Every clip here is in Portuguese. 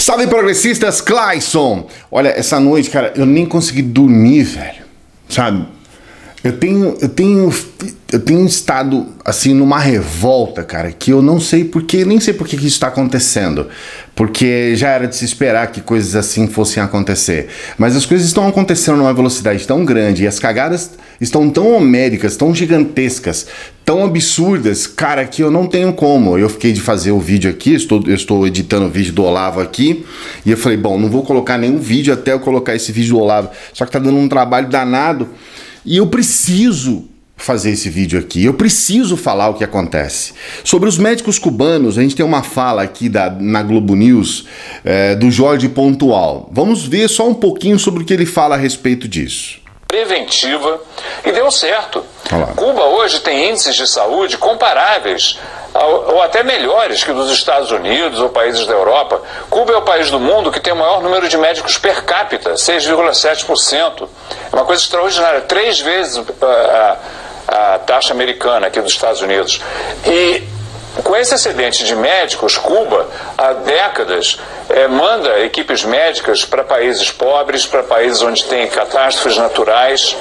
Salve, progressistas, Clayson! Olha, essa noite, cara, eu nem consegui dormir, velho. Sabe? Eu tenho estado, assim, numa revolta, cara, que eu não sei porquê, nem sei por que isso está acontecendo. Porque já era de se esperar que coisas assim fossem acontecer. Mas as coisas estão acontecendo numa velocidade tão grande e as cagadas estão tão homéricas, tão gigantescas, tão absurdas, cara, que eu não tenho como. Eu fiquei de fazer o vídeo aqui, eu estou editando o vídeo do Olavo aqui, e eu falei, bom, não vou colocar nenhum vídeo até eu colocar esse vídeo do Olavo. Só que tá dando um trabalho danado. E eu preciso fazer esse vídeo aqui, eu preciso falar o que acontece. Sobre os médicos cubanos, a gente tem uma fala aqui na Globo News, do Jorge Pontual. Vamos ver só um pouquinho sobre o que ele fala a respeito disso. Preventiva, e deu certo. Cuba hoje tem índices de saúde comparáveis ou até melhores que dos Estados Unidos ou países da Europa. Cuba é o país do mundo que tem o maior número de médicos per capita, 6,7%. É uma coisa extraordinária, 3 vezes a taxa americana aqui dos Estados Unidos. E com esse excedente de médicos, Cuba, há décadas, manda equipes médicas para países pobres, para países onde tem catástrofes naturais.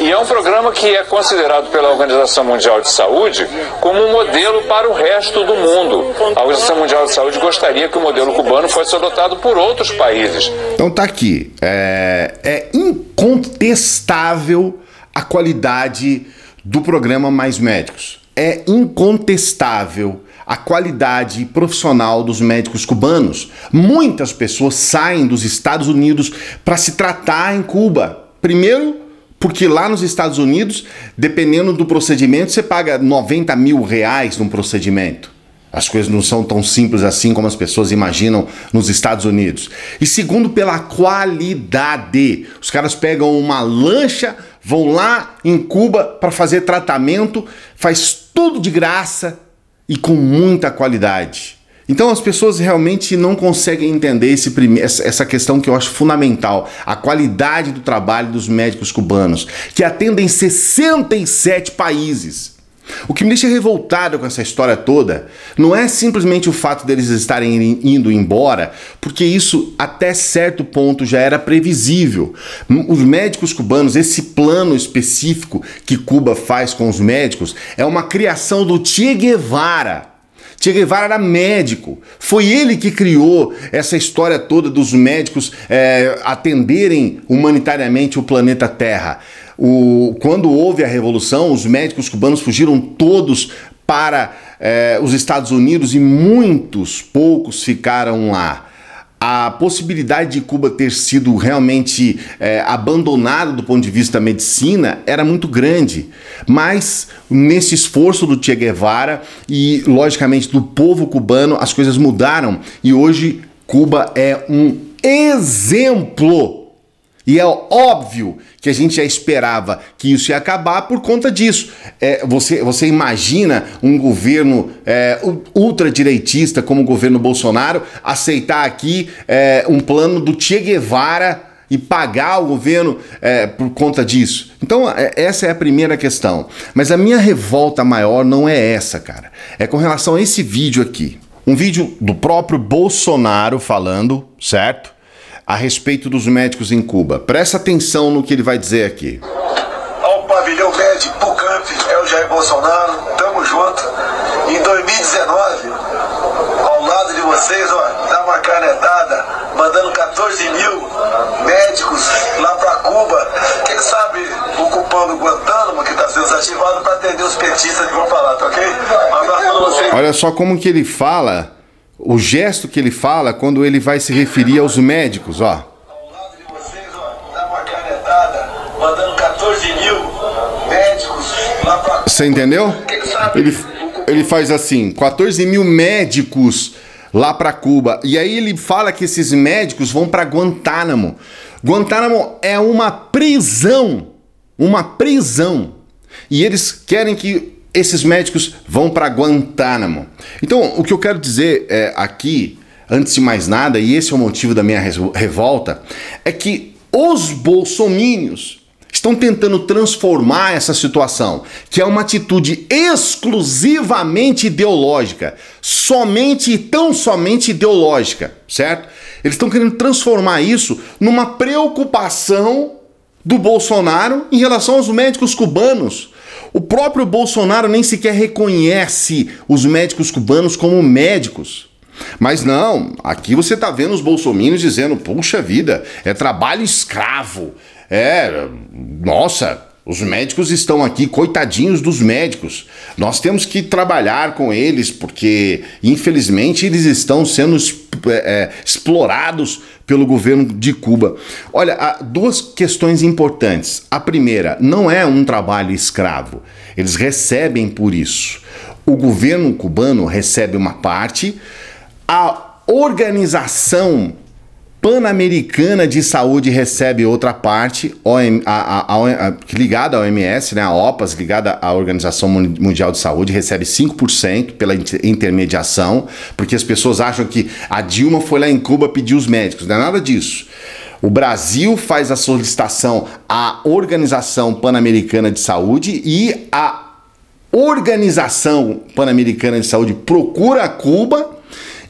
E é um programa que é considerado pela Organização Mundial de Saúde como um modelo para o resto do mundo. A Organização Mundial de Saúde gostaria que o modelo cubano fosse adotado por outros países. Então tá aqui. É incontestável a qualidade do programa Mais Médicos. É incontestável a qualidade profissional dos médicos cubanos. Muitas pessoas saem dos Estados Unidos para se tratar em Cuba. Primeiro, porque lá nos Estados Unidos, dependendo do procedimento, você paga 90 mil reais num procedimento. As coisas não são tão simples assim como as pessoas imaginam nos Estados Unidos. E segundo, pela qualidade. Os caras pegam uma lancha, vão lá em Cuba para fazer tratamento, faz tudo de graça e com muita qualidade. Então as pessoas realmente não conseguem entender essa questão que eu acho fundamental, a qualidade do trabalho dos médicos cubanos, que atendem 67 países. O que me deixa revoltado com essa história toda não é simplesmente o fato deles estarem indo embora, porque isso até certo ponto já era previsível. Os médicos cubanos, esse plano específico que Cuba faz com os médicos, é uma criação do Che Guevara. Che Guevara era médico, foi ele que criou essa história toda dos médicos atenderem humanitariamente o planeta Terra. Quando houve a Revolução, os médicos cubanos fugiram todos para os Estados Unidos e poucos ficaram lá. A possibilidade de Cuba ter sido realmente abandonada do ponto de vista da medicina era muito grande, mas nesse esforço do Che Guevara e, logicamente, do povo cubano, as coisas mudaram e hoje Cuba é um exemplo. E é óbvio que a gente já esperava que isso ia acabar por conta disso. Você imagina um governo ultradireitista como o governo Bolsonaro aceitar aqui um plano do Che Guevara e pagar o governo por conta disso? Então essa é a primeira questão. Mas a minha revolta maior não é essa, cara. É com relação a esse vídeo aqui. Um vídeo do próprio Bolsonaro falando, certo? A respeito dos médicos em Cuba. Presta atenção no que ele vai dizer aqui. Ao pavilhão médico Pucamp, é o Jair Bolsonaro, tamo junto. Em 2019, ao lado de vocês, ó, dá uma canetada, mandando 14 mil médicos lá pra Cuba, quem sabe ocupando o Guantánamo, que tá sendo desativado, pra atender os petistas que vão falar, tá ok? Um abraço pra vocês. Olha só como que ele fala. O gesto que ele fala quando ele vai se referir aos médicos, ó. Ao lado de vocês, ó, dá uma canetada, mandando 14 mil médicos lá pra... Você entendeu? Ele faz assim, 14 mil médicos lá para Cuba. E aí ele fala que esses médicos vão para Guantánamo. Guantánamo é uma prisão. Uma prisão. E eles querem que esses médicos vão para Guantánamo. Então, o que eu quero dizer aqui, antes de mais nada, e esse é o motivo da minha revolta, é que os bolsomínios estão tentando transformar essa situação, que é uma atitude exclusivamente ideológica, somente e tão somente ideológica, certo? Eles estão querendo transformar isso numa preocupação do Bolsonaro em relação aos médicos cubanos. O próprio Bolsonaro nem sequer reconhece os médicos cubanos como médicos. Mas não, aqui você está vendo os bolsominions dizendo, puxa vida, é trabalho escravo. Nossa, os médicos estão aqui, coitadinhos dos médicos. Nós temos que trabalhar com eles porque, infelizmente, eles estão sendo explorados pelo governo de Cuba. Olha, há duas questões importantes. A primeira, não é um trabalho escravo. Eles recebem por isso. O governo cubano recebe uma parte, a Organização Pan-Americana de Saúde recebe outra parte, ligada à OMS, né, a OPAS, ligada à Organização Mundial de Saúde, recebe 5% pela intermediação, porque as pessoas acham que a Dilma foi lá em Cuba pedir os médicos, não é nada disso. O Brasil faz a solicitação à Organização Pan-Americana de Saúde e a Organização Pan-Americana de Saúde procura Cuba,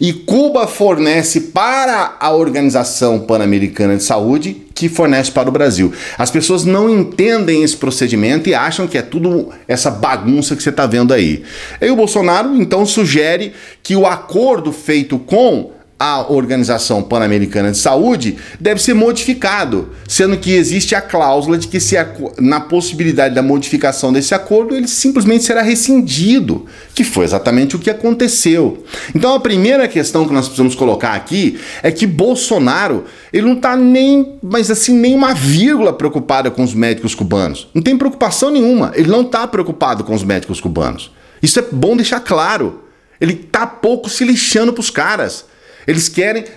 e Cuba fornece para a Organização Pan-Americana de Saúde, que fornece para o Brasil. As pessoas não entendem esse procedimento e acham que é tudo essa bagunça que você está vendo aí. E o Bolsonaro, então, sugere que o acordo feito com a Organização Pan-Americana de Saúde deve ser modificado, sendo que existe a cláusula de que na possibilidade da modificação desse acordo, ele simplesmente será rescindido, que foi exatamente o que aconteceu. Então a primeira questão que nós precisamos colocar aqui é que Bolsonaro, ele não está nem uma vírgula preocupado com os médicos cubanos. Não tem preocupação nenhuma, ele não está preocupado com os médicos cubanos. Isso é bom deixar claro. Ele está pouco se lixando para os caras.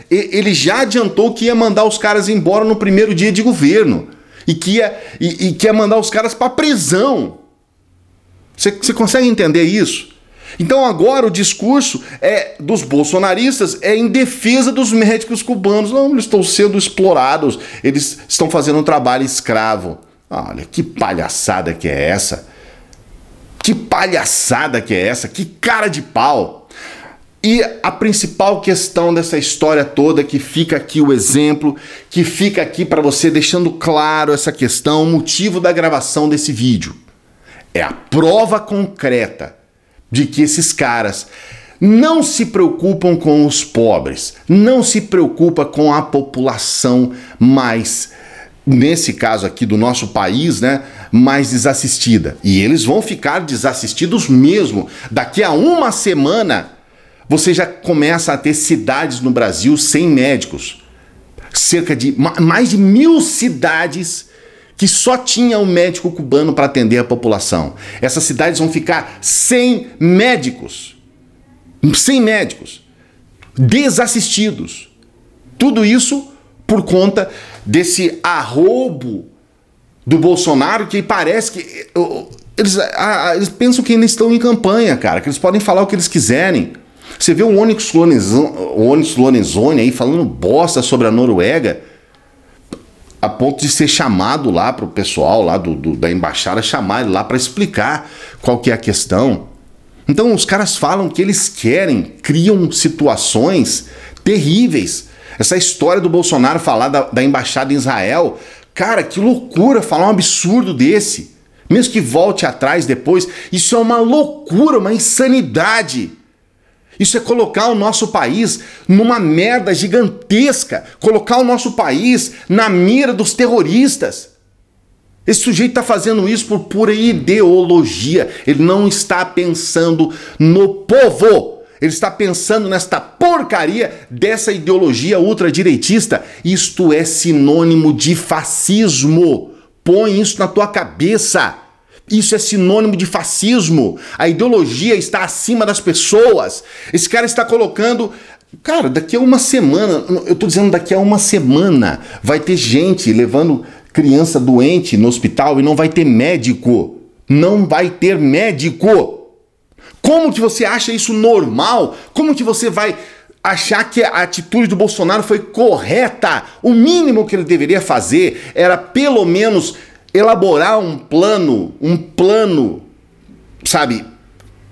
Ele já adiantou que ia mandar os caras embora no primeiro dia de governo e que ia mandar os caras para prisão. Você consegue entender isso? Então agora o discurso dos bolsonaristas é em defesa dos médicos cubanos. Não, eles estão sendo explorados, eles estão fazendo um trabalho escravo. Olha, que palhaçada que é essa? Que palhaçada que é essa? Que cara de pau! E a principal questão dessa história toda, que fica aqui o exemplo, que fica aqui para você deixando claro essa questão, o motivo da gravação desse vídeo, é a prova concreta de que esses caras não se preocupam com os pobres, não se preocupam com a população mais, nesse caso aqui do nosso país, né, mais desassistida. E eles vão ficar desassistidos mesmo. Daqui a uma semana você já começa a ter cidades no Brasil sem médicos. Cerca de mais de 1000 cidades que só tinha um médico cubano para atender a população. Essas cidades vão ficar sem médicos. Sem médicos. Desassistidos. Tudo isso por conta desse arrobo do Bolsonaro, que parece que eles pensam que ainda estão em campanha, cara, que eles podem falar o que eles quiserem. Você vê o Onyx Lorenzoni aí falando bosta sobre a Noruega, a ponto de ser chamado lá para o pessoal lá da embaixada, chamar ele lá para explicar qual que é a questão. Então os caras falam o que eles querem, criam situações terríveis. Essa história do Bolsonaro falar da embaixada em Israel, cara, que loucura falar um absurdo desse. Mesmo que volte atrás depois, isso é uma loucura, uma insanidade. Isso é colocar o nosso país numa merda gigantesca, colocar o nosso país na mira dos terroristas. Esse sujeito está fazendo isso por pura ideologia. Ele não está pensando no povo. Ele está pensando nesta porcaria dessa ideologia ultradireitista. Isto é sinônimo de fascismo. Põe isso na tua cabeça. Isso é sinônimo de fascismo. A ideologia está acima das pessoas. Esse cara está colocando... Cara, daqui a uma semana, eu tô dizendo daqui a uma semana, vai ter gente levando criança doente no hospital e não vai ter médico. Não vai ter médico. Como que você acha isso normal? Como que você vai achar que a atitude do Bolsonaro foi correta? O mínimo que ele deveria fazer era pelo menos elaborar um plano, sabe,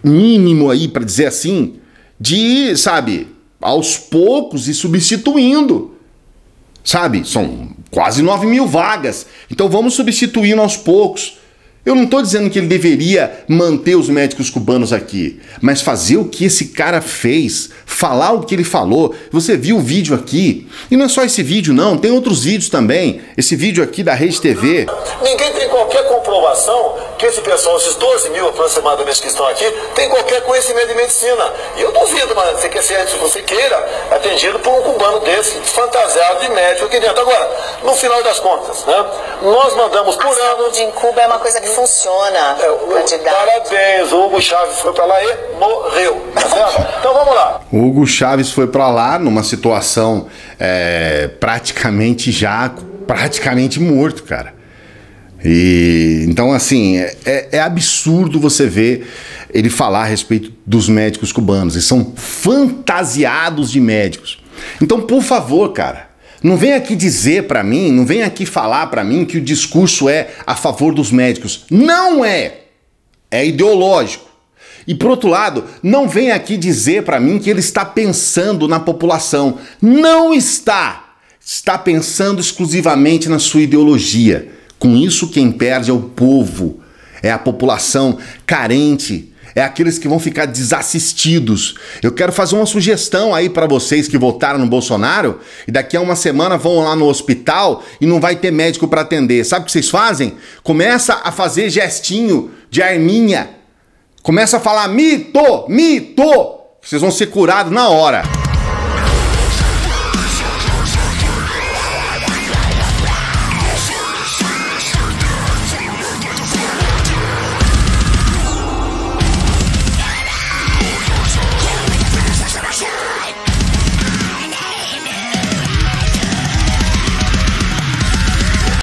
mínimo aí, para dizer assim, de, sabe, aos poucos e substituindo, sabe, são quase 9 mil vagas, então vamos substituindo aos poucos. Eu não estou dizendo que ele deveria manter os médicos cubanos aqui, mas fazer o que esse cara fez, falar o que ele falou. Você viu o vídeo aqui, e não é só esse vídeo não, tem outros vídeos também, esse vídeo aqui da Rede TV. Ninguém tem qualquer comprovação que esse pessoal, esses 12 mil aproximadamente que estão aqui, tem qualquer conhecimento de medicina. E eu duvido, mas se você queira, atendido por um cubano desse, fantasiado de médico aqui dentro. Agora, no final das contas, né, nós mandamos por ano... A saúde em Cuba é uma coisa que funciona, candidato. Parabéns, o Hugo Chávez foi pra lá e morreu, tá certo? Então vamos lá. O Hugo Chávez foi pra lá numa situação praticamente morto, cara. E então, assim, é absurdo você ver ele falar a respeito dos médicos cubanos. Eles são fantasiados de médicos. Então, por favor, cara, não vem aqui dizer pra mim, não vem aqui falar pra mim que o discurso é a favor dos médicos. Não é! É ideológico. E por outro lado, não vem aqui dizer pra mim que ele está pensando na população. Não está! Está pensando exclusivamente na sua ideologia. Com isso, quem perde é o povo, é a população carente, é aqueles que vão ficar desassistidos. Eu quero fazer uma sugestão aí para vocês que votaram no Bolsonaro e daqui a uma semana vão lá no hospital e não vai ter médico para atender. Sabe o que vocês fazem? Começa a fazer gestinho de arminha. Começa a falar mito, mito. Vocês vão ser curados na hora.